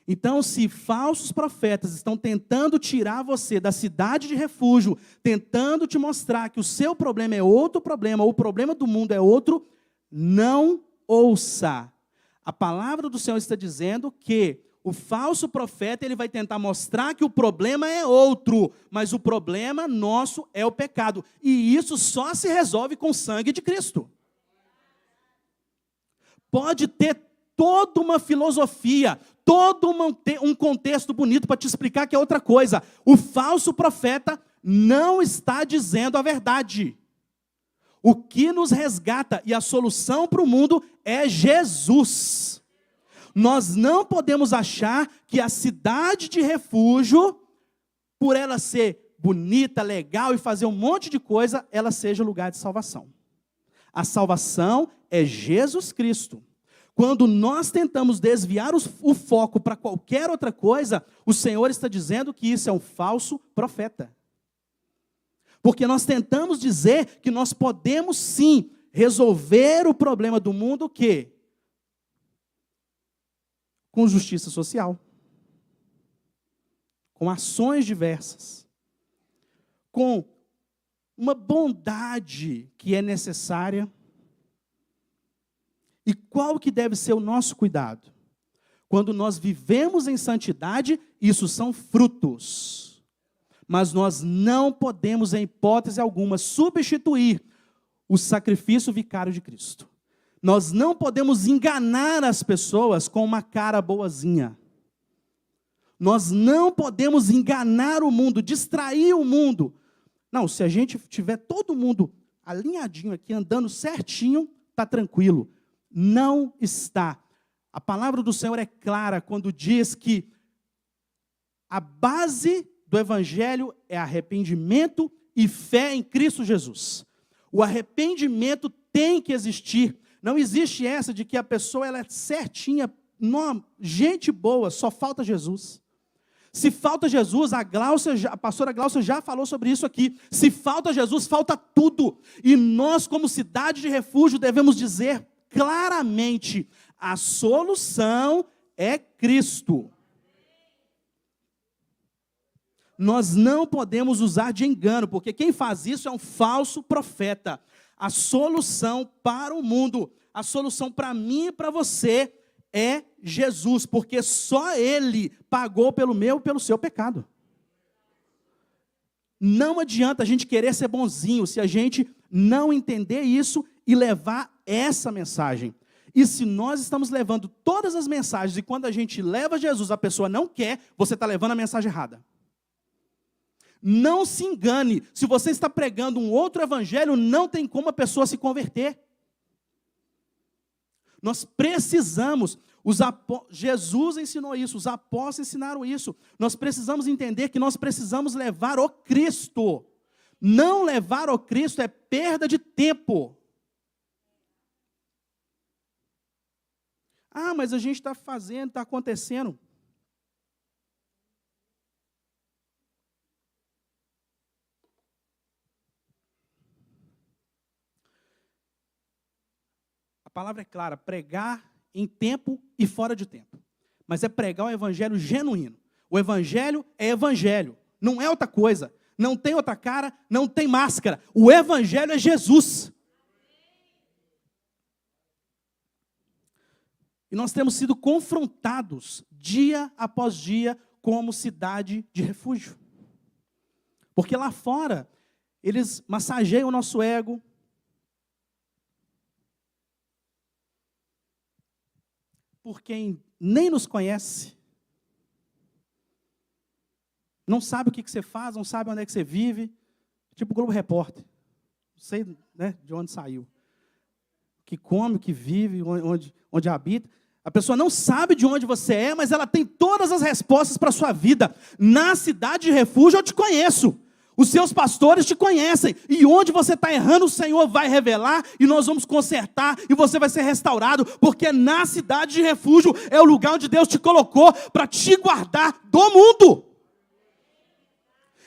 Então, se falsos profetas estão tentando tirar você da cidade de refúgio, tentando te mostrar que o seu problema é outro problema, ou o problema do mundo é outro, não ouça. A palavra do Senhor está dizendo que o falso profeta ele vai tentar mostrar que o problema é outro, mas o problema nosso é o pecado. E isso só se resolve com o sangue de Cristo. Pode ter toda uma filosofia, todo um contexto bonito para te explicar que é outra coisa. O falso profeta não está dizendo a verdade. O que nos resgata e a solução para o mundo é Jesus. Nós não podemos achar que a cidade de refúgio, por ela ser bonita, legal e fazer um monte de coisa, ela seja lugar de salvação. A salvação é Jesus Cristo. Quando nós tentamos desviar o foco para qualquer outra coisa, o Senhor está dizendo que isso é um falso profeta. Porque nós tentamos dizer que nós podemos sim resolver o problema do mundo o quê? Com justiça social. Com ações diversas. Com uma bondade que é necessária. E qual que deve ser o nosso cuidado? Quando nós vivemos em santidade, isso são frutos. Mas nós não podemos, em hipótese alguma, substituir o sacrifício vicário de Cristo. Nós não podemos enganar as pessoas com uma cara boazinha. Nós não podemos enganar o mundo, distrair o mundo. Não, se a gente tiver todo mundo alinhadinho aqui, andando certinho, está tranquilo. Não está. A palavra do Senhor é clara quando diz que a base do Evangelho é arrependimento e fé em Cristo Jesus. O arrependimento tem que existir. Não existe essa de que a pessoa ela é certinha, não, gente boa, só falta Jesus. Se falta Jesus, a pastora Gláucia já falou sobre isso aqui. Se falta Jesus, falta tudo. E nós, como cidade de refúgio, devemos dizer claramente, a solução é Cristo. Nós não podemos usar de engano, porque quem faz isso é um falso profeta. A solução para o mundo, a solução para mim e para você é Jesus, porque só Ele pagou pelo meu e pelo seu pecado. Não adianta a gente querer ser bonzinho se a gente não entender isso e levar essa mensagem. E se nós estamos levando todas as mensagens e quando a gente leva Jesus, a pessoa não quer, você está levando a mensagem errada. Não se engane, se você está pregando um outro evangelho, não tem como a pessoa se converter. Nós precisamos, Jesus ensinou isso, os apóstolos ensinaram isso. Nós precisamos entender que nós precisamos levar o Cristo. Não levar o Cristo é perda de tempo. Ah, mas a gente está fazendo, está acontecendo. A palavra é clara, pregar em tempo e fora de tempo. Mas é pregar o evangelho genuíno. O evangelho é evangelho, não é outra coisa. Não tem outra cara, não tem máscara. O evangelho é Jesus. E nós temos sido confrontados dia após dia como cidade de refúgio. Porque lá fora, eles massageiam o nosso ego. por quem nem nos conhece, não sabe o que você faz, não sabe onde é que você vive, tipo o Globo Repórter, não sei, né, de onde saiu, que come, que vive, onde habita. A pessoa não sabe de onde você é, mas ela tem todas as respostas para a sua vida. Na cidade de refúgio eu te conheço. Os seus pastores te conhecem. E onde você está errando, o Senhor vai revelar e nós vamos consertar e você vai ser restaurado. Porque na cidade de refúgio é o lugar onde Deus te colocou para te guardar do mundo.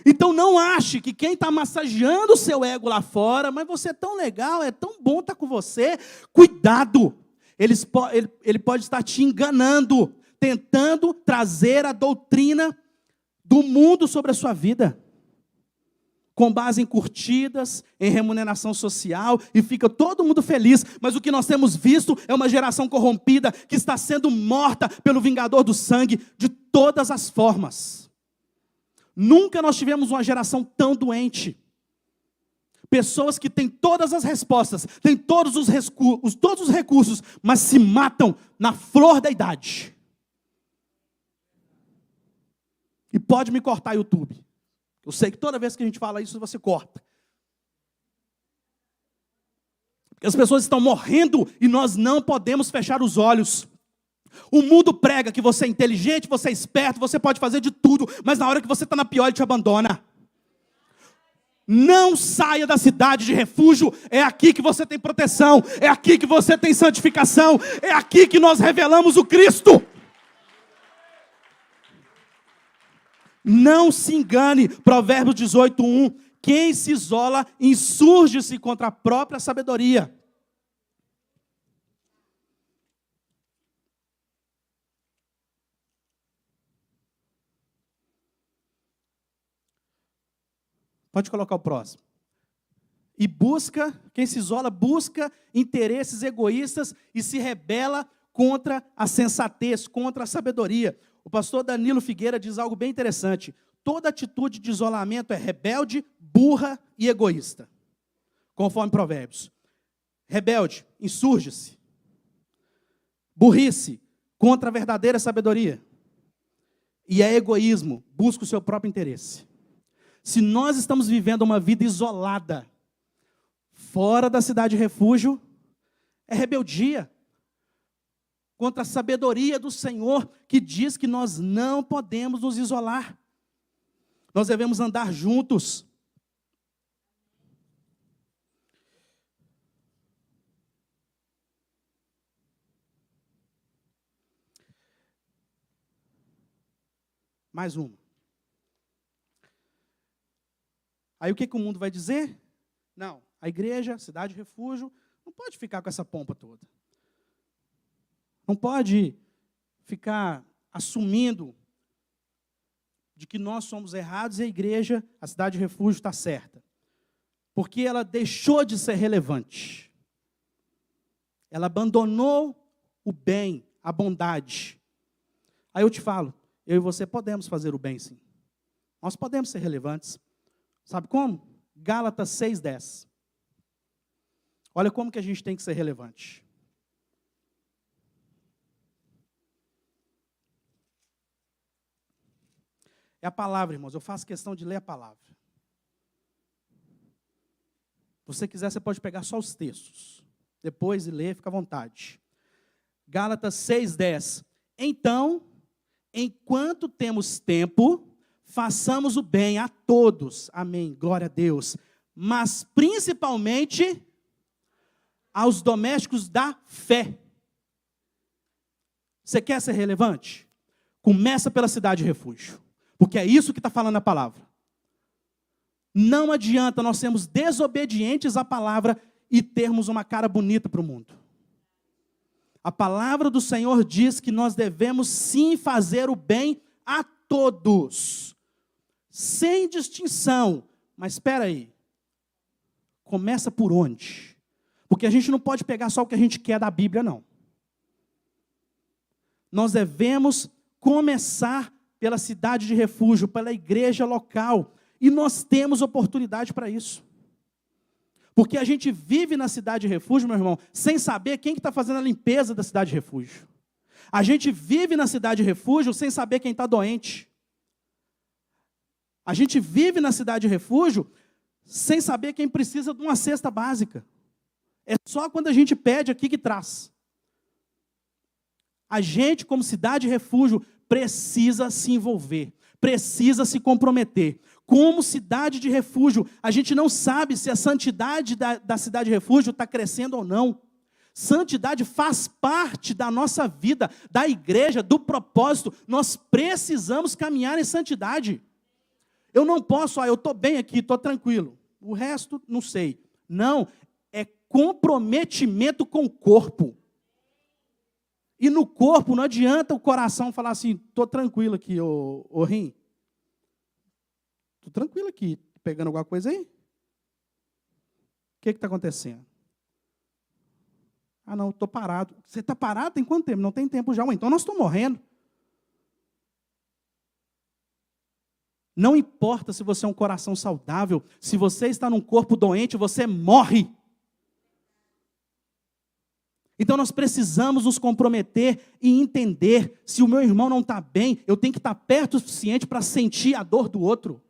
Então não ache que quem está massageando o seu ego lá fora, mas você é tão legal, é tão bom estar com você. Cuidado. Ele pode estar te enganando, tentando trazer a doutrina do mundo sobre a sua vida, com base em curtidas, em remuneração social, e fica todo mundo feliz. Mas o que nós temos visto é uma geração corrompida que está sendo morta pelo vingador do sangue de todas as formas. Nunca nós tivemos uma geração tão doente. Pessoas que têm todas as respostas, têm todos os recursos, mas se matam na flor da idade. E pode me cortar YouTube. Eu sei que toda vez que a gente fala isso, você corta. Porque as pessoas estão morrendo e nós não podemos fechar os olhos. O mundo prega que você é inteligente, você é esperto, você pode fazer de tudo, mas na hora que você está na pior, ele te abandona. Não saia da cidade de refúgio, é aqui que você tem proteção, é aqui que você tem santificação, é aqui que nós revelamos o Cristo. Não se engane, Provérbios 18:1, quem se isola insurge-se contra a própria sabedoria. Pode colocar o próximo. E quem se isola, busca interesses egoístas e se rebela contra a sensatez, contra a sabedoria. O pastor Danilo Figueira diz algo bem interessante. Toda atitude de isolamento é rebelde, burra e egoísta. Conforme Provérbios. Rebelde, insurge-se. Burrice, contra a verdadeira sabedoria. E é egoísmo, busca o seu próprio interesse. Se nós estamos vivendo uma vida isolada, fora da cidade de refúgio, é rebeldia contra a sabedoria do Senhor, que diz que nós não podemos nos isolar. Nós devemos andar juntos. Mais uma. Aí o que o mundo vai dizer? Não, a igreja, cidade de refúgio, não pode ficar com essa pompa toda. Não pode ficar assumindo de que nós somos errados e a igreja, a cidade de refúgio, está certa. Porque ela deixou de ser relevante. Ela abandonou o bem, a bondade. Aí eu te falo, eu e você podemos fazer o bem, sim. Nós podemos ser relevantes. Sabe como? Gálatas 6:10. Olha como que a gente tem que ser relevante. É a palavra, irmãos. Eu faço questão de ler a palavra. Se você quiser, você pode pegar só os textos. Depois de ler, fica à vontade. Gálatas 6:10. Então, enquanto temos tempo, façamos o bem a todos. Amém. Glória a Deus. Mas principalmente aos domésticos da fé. Você quer ser relevante? Começa pela cidade de refúgio. Porque é isso que está falando a palavra. Não adianta nós sermos desobedientes à palavra e termos uma cara bonita para o mundo. A palavra do Senhor diz que nós devemos sim fazer o bem a todos. Sem distinção. Mas espera aí. Começa por onde? Porque a gente não pode pegar só o que a gente quer da Bíblia, não. Nós devemos começar pela cidade de refúgio, pela igreja local. E nós temos oportunidade para isso. Porque a gente vive na cidade de refúgio, meu irmão, sem saber quem que está fazendo a limpeza da cidade de refúgio. A gente vive na cidade refúgio sem saber quem está doente. A gente vive na cidade refúgio sem saber quem precisa de uma cesta básica. É só quando a gente pede aqui que traz. A gente, como cidade refúgio, precisa se envolver, precisa se comprometer. Como cidade de refúgio, a gente não sabe se a santidade da cidade refúgio está crescendo ou não. Santidade faz parte da nossa vida, da igreja, do propósito. Nós precisamos caminhar em santidade. Eu não posso, eu estou bem aqui, estou tranquilo. O resto, não sei. Não, é comprometimento com o corpo. E no corpo, não adianta o coração falar assim, estou tranquilo aqui, ô rim. Estou tranquilo aqui, pegando alguma coisa aí? O que está acontecendo? Ah, não, estou parado. Você está parado? Tem quanto tempo? Não tem tempo já. Então nós estamos morrendo. Não importa se você é um coração saudável, se você está num corpo doente, você morre. Então nós precisamos nos comprometer e entender, se o meu irmão não está bem, eu tenho que estar perto o suficiente para sentir a dor do outro.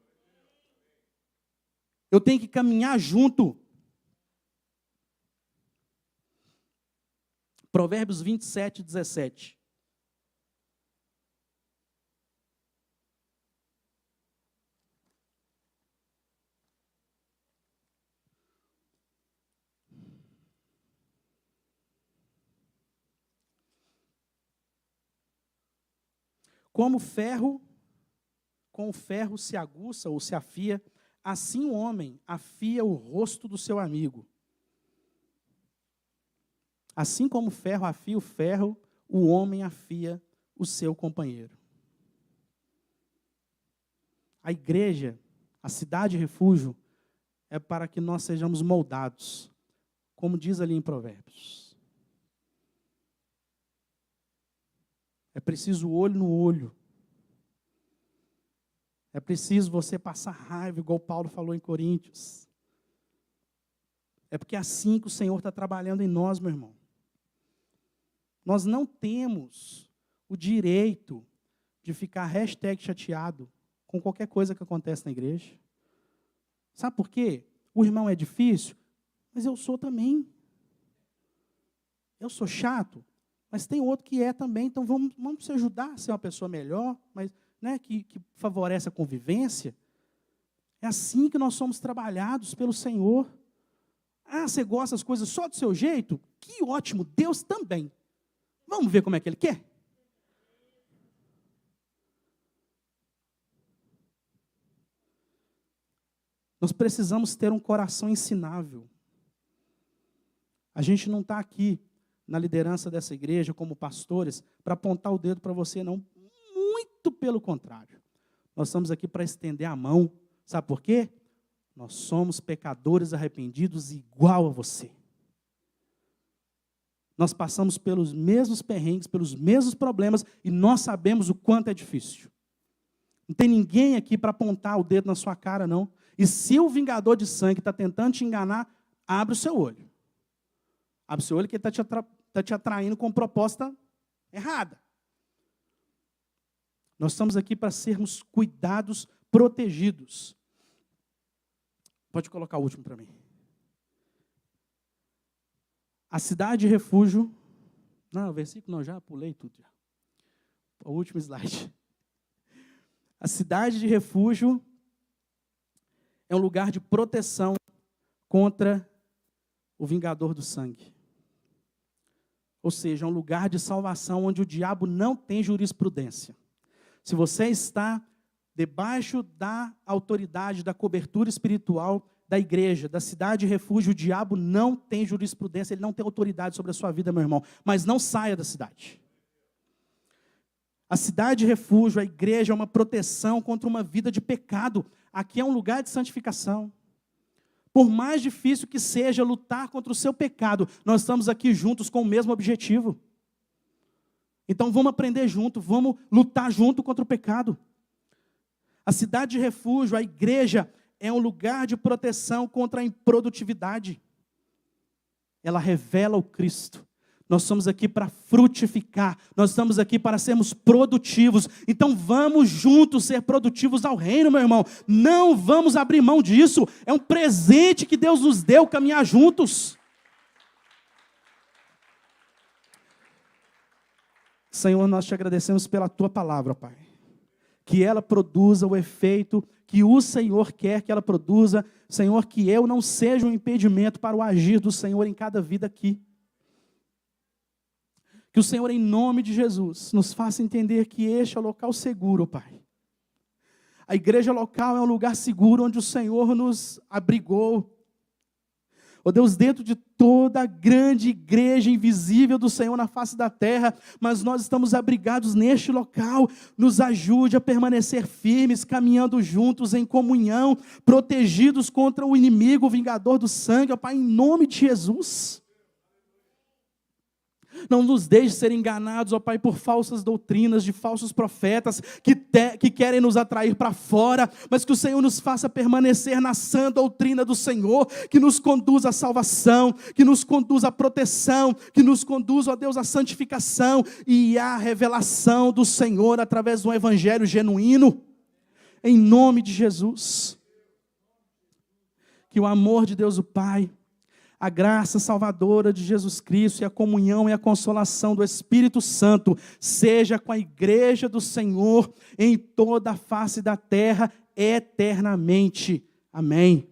Eu tenho que caminhar junto. Provérbios 27, 17. Com o ferro se aguça ou se afia, assim o homem afia o rosto do seu amigo. Assim como o ferro afia o ferro, o homem afia o seu companheiro. A igreja, a cidade refúgio, é para que nós sejamos moldados, como diz ali em Provérbios. É preciso olho no olho. É preciso você passar raiva, igual Paulo falou em Coríntios. É porque é assim que o Senhor está trabalhando em nós, meu irmão. Nós não temos o direito de ficar #chateado com qualquer coisa que acontece na igreja. Sabe por quê? O irmão é difícil, mas eu sou também. Eu sou chato, mas tem outro que é também, então vamos se ajudar a ser uma pessoa melhor, mas que favorece a convivência. É assim que nós somos trabalhados pelo Senhor. Ah, você gosta das coisas só do seu jeito? Que ótimo, Deus também. Vamos ver como é que Ele quer? Nós precisamos ter um coração ensinável. A gente não está aqui na liderança dessa igreja, como pastores, para apontar o dedo para você, não. Muito pelo contrário. Nós estamos aqui para estender a mão. Sabe por quê? Nós somos pecadores arrependidos igual a você. Nós passamos pelos mesmos perrengues, pelos mesmos problemas, e nós sabemos o quanto é difícil. Não tem ninguém aqui para apontar o dedo na sua cara, não. E se o vingador de sangue está tentando te enganar, abre o seu olho. Abre o seu olho que ele está te atraindo com proposta errada. Nós estamos aqui para sermos cuidados, protegidos. Pode colocar o último para mim. A cidade de refúgio... Não, o versículo não, já pulei tudo. Já. O último slide. A cidade de refúgio é um lugar de proteção contra o vingador do sangue. Ou seja, é um lugar de salvação onde o diabo não tem jurisprudência. Se você está debaixo da autoridade, da cobertura espiritual da igreja, da cidade de refúgio, o diabo não tem jurisprudência, ele não tem autoridade sobre a sua vida, meu irmão. Mas não saia da cidade. A cidade de refúgio, a igreja, é uma proteção contra uma vida de pecado. Aqui é um lugar de santificação. Por mais difícil que seja lutar contra o seu pecado, nós estamos aqui juntos com o mesmo objetivo. Então vamos aprender junto, vamos lutar junto contra o pecado. A cidade de refúgio, a igreja, é um lugar de proteção contra a improdutividade. Ela revela o Cristo. Nós estamos aqui para frutificar, nós estamos aqui para sermos produtivos. Então vamos juntos ser produtivos ao reino, meu irmão. Não vamos abrir mão disso. É um presente que Deus nos deu, caminhar juntos. Senhor, nós te agradecemos pela tua palavra, Pai. Que ela produza o efeito que o Senhor quer que ela produza. Senhor, que eu não seja um impedimento para o agir do Senhor em cada vida aqui. Que o Senhor, em nome de Jesus, nos faça entender que este é o local seguro, Pai. A igreja local é um lugar seguro onde o Senhor nos abrigou. Ó Deus, dentro de toda a grande igreja invisível do Senhor na face da terra, mas nós estamos abrigados neste local. Nos ajude a permanecer firmes, caminhando juntos em comunhão, protegidos contra o inimigo, o vingador do sangue, ó Pai, em nome de Jesus. Não nos deixe ser enganados, ó Pai, por falsas doutrinas, de falsos profetas, que querem nos atrair para fora, mas que o Senhor nos faça permanecer na sã doutrina do Senhor, que nos conduza à salvação, que nos conduza à proteção, que nos conduza, ó Deus, à santificação e à revelação do Senhor, através do evangelho genuíno, em nome de Jesus. Que o amor de Deus o Pai, a graça salvadora de Jesus Cristo e a comunhão e a consolação do Espírito Santo seja com a igreja do Senhor em toda a face da terra eternamente. Amém.